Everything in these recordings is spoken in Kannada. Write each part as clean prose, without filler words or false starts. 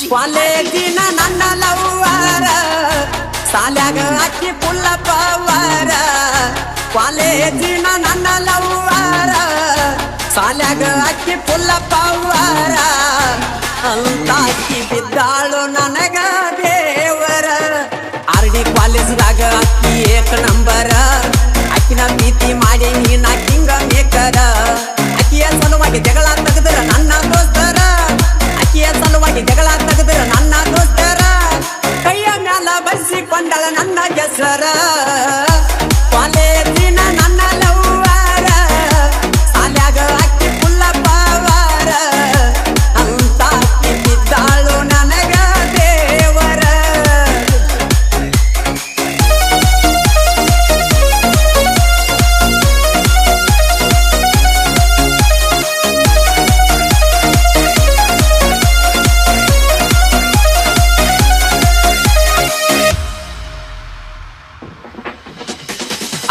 ಕಾಲೇಜಿನ ನನ್ನ ಲವ್ವರ ಸಾಲ್ಯಾಗ ಅಕ್ಕಿ ಪುಲ್ಲ ಪವರ ಕಾಲೇಜಿನ ನನ್ನ ಲವ್ವರ ಸಾಲ್ಯಾಗ ಅಕ್ಕಿ ಪುಲ್ಲ ಪವರ ಅಂತ ಅಕ್ಕಿ ಬಿದ್ದಾಳು ನನಗ ದೇವರ ಆರ್ಡಿ ಕಾಲೇಜ್ದಾಗ ಅಕ್ಕಿ ಏಕ ನಂಬರ ಅಕ್ಕಿನ ಪ್ರೀತಿ ಮಾಡಿ ನೀನ ಕಿಂಗ ಮೇಕರ ಅಕ್ಕಿಯ ಸಲುವಾಗಿ ಜಗಳ ತೆಗೆದ್ರ ನನ್ನ ದೋಸ್ತರ ಅಕ್ಕಿಯ ಸಲುವಾಗಿ ಜಗಳ ತೆಗೆದ್ರ ನನ್ನ ದೋಸ್ತರ ಕೈಯ ಮ್ಯಾಲ ಬರೆಸಿಕೊಂಡಳ ನನ್ನ ಹೆಸರ ಕಾಲೇಜಿನ ನನ್ನ ಲವ್ವರ ಸಾಲ್ಯಾಗ ಅಕ್ಕಿ ಪುಲ್ಲ ಪವರ ಅಂತ ಅಕ್ಕಿ ಬಿದ್ದಾಳು ನನಗ ದೇವರ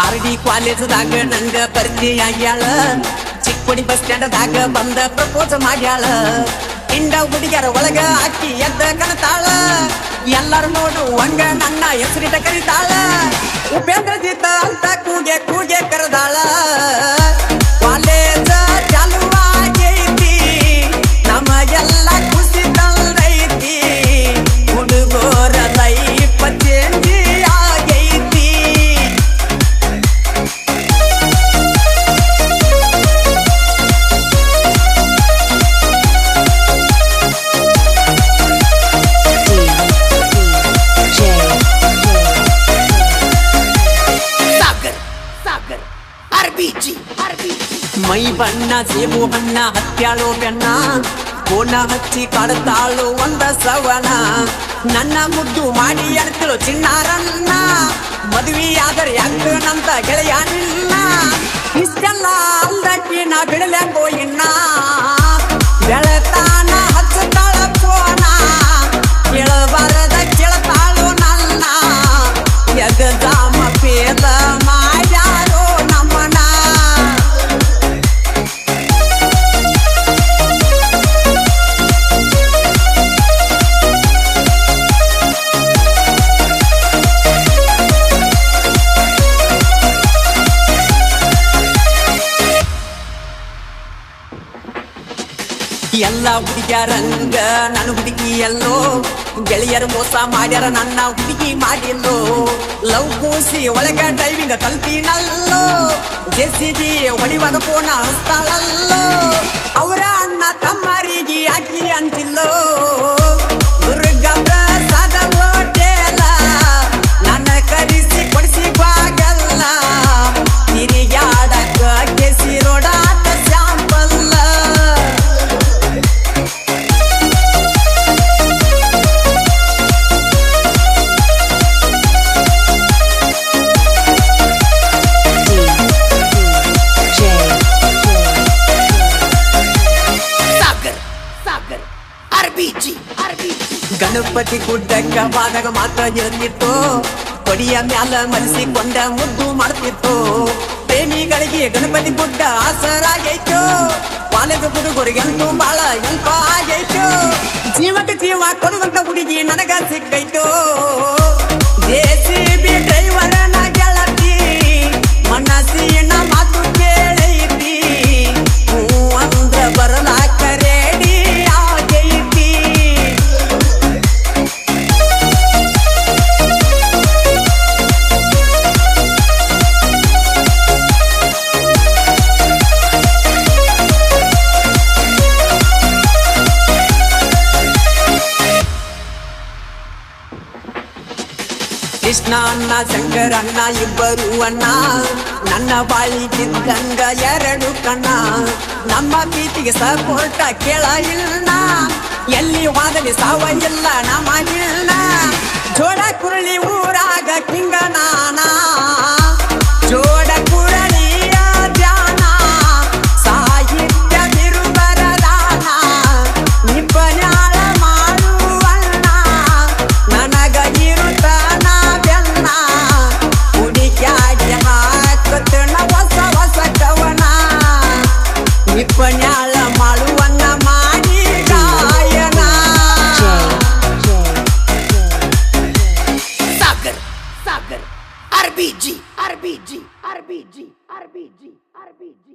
ಆರ್ಡಿ ಕಾಲೇಜ್ದಾಗ ನಂಗ ಪರಿಚಯ ಆಗ್ಯಾಳ ಚಿಕ್ಕೋಡಿ ಬಸ್ ಸ್ಟ್ಯಾಂಡ್ದಾಗ ಬಂದ ಪ್ರಪೋಸ್ ಮಾಡ್ಯಾಳ ಇಂಡ ಹುಡುಗ್ಯಾರ ಒಳಗ ಅಕ್ಕಿ ಎದ್ದ ಕಣತಾಳ ಎಲ್ಲಾರು ನೋಡು ಹಂಗ ನನ್ನ ಹೆಸರಿಟ ಕರಿತಾಳ ಉಪೇಂದ್ರ ಜೀತ ಅಂತ ಕೂಗೆ ಕೂಗೆ ಕರೆದಾಳ ಕಾಲೇಜ ಚಾಲುವಾಗೈತಿ ನಮಗೆಲ್ಲ ಖುಷಿ ತಂದೈತಿ ಹುಡುಗೋರ ಲೈಫ್ ಚೇಂಜ್ ಆಗೈತಿ ಮೈ ಬಣ್ಣ ಸೇಬು ಹಣ್ಣ ಹತ್ಯಾಳು ಬೆಣ್ಣ ಕೋಣ ಹಚ್ಚಿ ಕಾಡುತ್ತಾಳು ಒಂದ ಸವನ ನನ್ನ ಮುದ್ದು ಮಾಡಿ ಎಡ್ತಿಳು ಚಿಣ್ಣಾರನ್ನ ಮದುವೆಯಾದರೆ ಯಾಕನಂತ ಗೆಳೆಯ ನಿನ್ನ ಇಷ್ಟೆಲ್ಲ ಅಲ್ಲಕ್ಕಿ ನಾ ಬಿಡಲೆಂಬೋ ಇನ್ನ ಬೆಳತಾನ ಹಚ್ಚತಾಳ ಪೋನ ಕೇಳಬಾರದ ಕೇಳತಾಳು ನನ್ನ ಎಗದಾಮ ಪೇದ ಮಾಡ್ಯಾರೋ ನಮ್ಮನ ಎಲ್ಲ ಹುಡುಗ್ಯಾರಂಗ ನನ್ನ ಹುಡುಗಿ ಎಲ್ಲೋ ಗೆಳೆಯರು ಮೋಸ ಮಾಡ್ಯಾರ ನನ್ನ ಹುಡುಗಿ ಮಾಡಿಲ್ಲೋ ಲವ್ ಕೂಸಿ ಒಳಗ ಡ್ರೈವಿಂಗ್ ಕಲ್ತಿನಲ್ಲೋ ಜೆಸಿಬಿ ಹೊಡಿವಾಗ ಫೋನ ಹಸ್ತಾಳಲ್ಲೋ ಅವರ ಅಣ್ಣ ತಮ್ಮರಿಗೆ ಅಕ್ಕಿ ಅಂತಿಲ್ಲೋ ದುರ್ಗ ಪ್ರಸಾದ ಹೋಟೆಲ ನನ್ನ ಕರೆಸಿ ಕೊಡಿಸಿ ಬಾಗಲ್ಲ ತಿರಿಗಾಡಕ ಕೆಸಿ ರೋಡಾಟ ಶಾಂಪಲ್ಲ ಗಣಪತಿ ಗುಡ್ಡಕ್ಕ ಬಾದಾಗ ಮಾತ್ರ ಇರ್ತಿತ್ತು ಕೊಡಿಯ ಮ್ಯಾಲ ಮರೆಸಿಕೊಂಡ ಮುದ್ದು ಮಾಡ್ತಿತ್ತು ಪ್ರೇಮಿಗಳಿಗೆ ಗಣಪತಿ ಗುಡ್ಡ ಆಸರಾಗೈತು ಕಾಲೇಜ್ ಹುಡುಗರಿಗಂತೂ ಬಾಳ ಹೆಲ್ಪ್ ಆಗೈತು ಜೀವಕ್ಕೆ ಜೀವ ಕೊಡುವಂತ ಹುಡುಗಿ ನನಗ ಸಿಕ್ಕೈತು ಜೆಸಿಬಿ ಡ್ರೈವರನ ಗೆಳತಿ ಮನಸ್ಸಿನ ಮಾತು ಕೇಳೈತಿ ಹೂ ಅಂದ್ರ ಬರಲಾಕ ರೆಡಿ ಆಗೈತಿ ಕೃಷ್ಣ ಅಣ್ಣ ಶಂಕರ ಅಣ್ಣ ಇಬ್ಬರು ಅಣ್ಣ ನನ್ನ ಬಾಳಿಗಿದ್ದಂಗ ಎರಡು ಕಣ್ಣ ನಮ್ಮ ಪ್ರೀತಿಗೆ ಸಪೋರ್ಟ ಕೇಳ ಇಲ್ಲ ಎಲ್ಲಿ ವಾದನೆ ಸಾವ ಇಲ್ಲ ನಮಗಿಲ್ಲ ಜೋಡ ಕುರಳಿ ಊರಾಗ ಕಿಂಗ ನಾನ ಜೋಡ ಕುರಳಿಯ ಧ್ಯಾನ ಸಾಹಿತ್ಯ ಬಿರುಬರದಾನ ನಿಬ್ಬನ್ಯಾಳ ಮಾಡುವಣ್ಣ ನನಗ ಇರುತ್ತಾನ ಬೆನ್ನ ಹುಡುಕ್ಯಾಗಿ ಹಾಕತನ ಹೊಸ ಹೊಸ ಕವನ ನಿಬ್ಬನ್ಯಾಳ ಮಾಡುವನ್ನ ಮಾಡಿ ಗಾಯನ RBG, RBG, RBG, RBG, RBG.